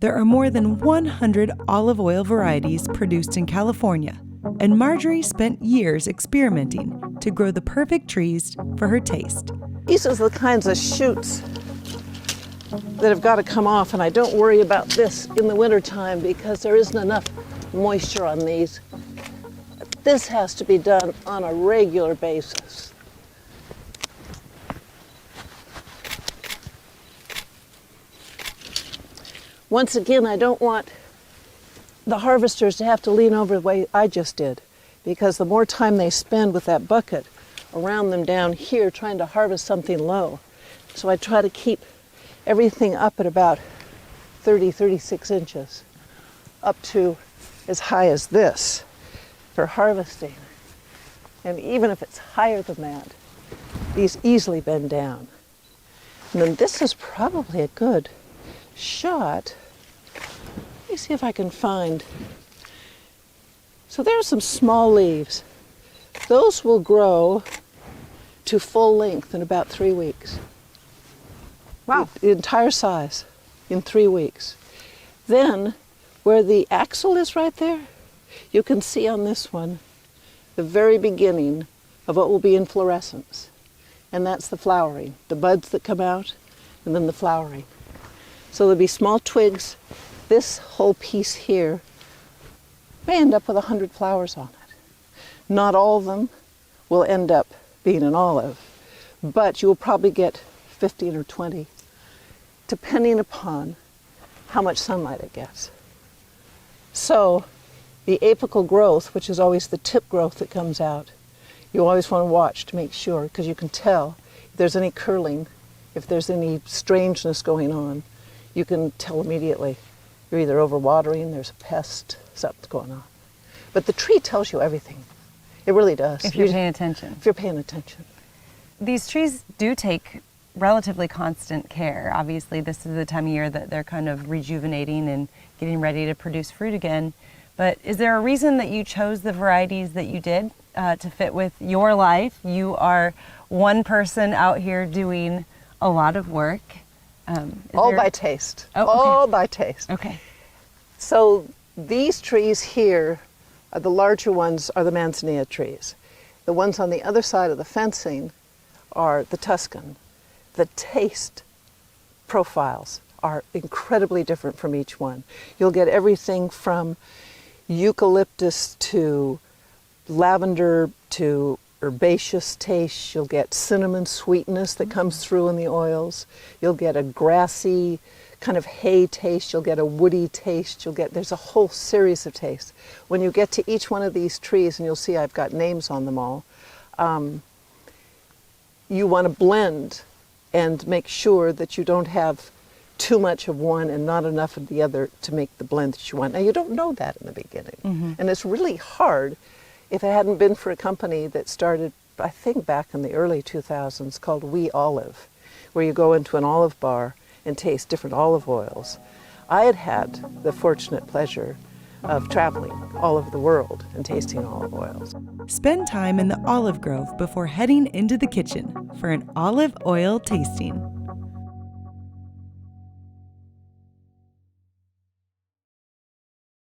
There are more than 100 olive oil varieties produced in California, and Margery spent years experimenting to grow the perfect trees for her taste. These are the kinds of shoots that have got to come off, and I don't worry about this in the wintertime because there isn't enough moisture on these. This has to be done on a regular basis. Once again, I don't want the harvesters to have to lean over the way I just did, because the more time they spend with that bucket around them down here trying to harvest something low. So I try to keep everything up at about 30, 36 inches, up to as high as this for harvesting. And even if it's higher than that, these easily bend down. And then this is probably a good shot. Let me see if I can find. So there's some small leaves. Those will grow to full length in about 3 weeks. Wow. The entire size in 3 weeks. Then, where the axle is right there, you can see on this one the very beginning of what will be inflorescence. And that's the flowering, the buds that come out, and then the flowering. So there'll be small twigs. This whole piece here may end up with 100 flowers on it. Not all of them will end up being an olive, but you will probably get 15 or 20, depending upon how much sunlight it gets. So the apical growth, which is always the tip growth that comes out, you always want to watch to make sure, because you can tell if there's any curling, if there's any strangeness going on, you can tell immediately. You're either overwatering, there's a pest, something's going on. But the tree tells you everything. It really does. If you're paying attention. If you're paying attention. These trees do take relatively constant care. Obviously, this is the time of year that they're kind of rejuvenating and getting ready to produce fruit again. But is there a reason that you chose the varieties that you did to fit with your life? You are one person out here doing a lot of work. By taste. Oh, okay. All by taste. Okay. So these trees here, the larger ones, are the manzanilla trees. The ones on the other side of the fencing are the Tuscan. The taste profiles are incredibly different from each one. You'll get everything from eucalyptus to lavender to herbaceous taste. You'll get cinnamon sweetness that comes through in the oils. You'll get a grassy kind of hay taste. You'll get a woody taste. There's a whole series of tastes. When you get to each one of these trees, and you'll see I've got names on them all, you want to blend and make sure that you don't have too much of one and not enough of the other to make the blend that you want. Now, you don't know that in the beginning. And it's really hard if it hadn't been for a company that started, I think, back in the early 2000s called We Olive, where you go into an olive bar and taste different olive oils. I had the fortunate pleasure of traveling all over the world and tasting olive oils. Spend time in the olive grove before heading into the kitchen for an olive oil tasting.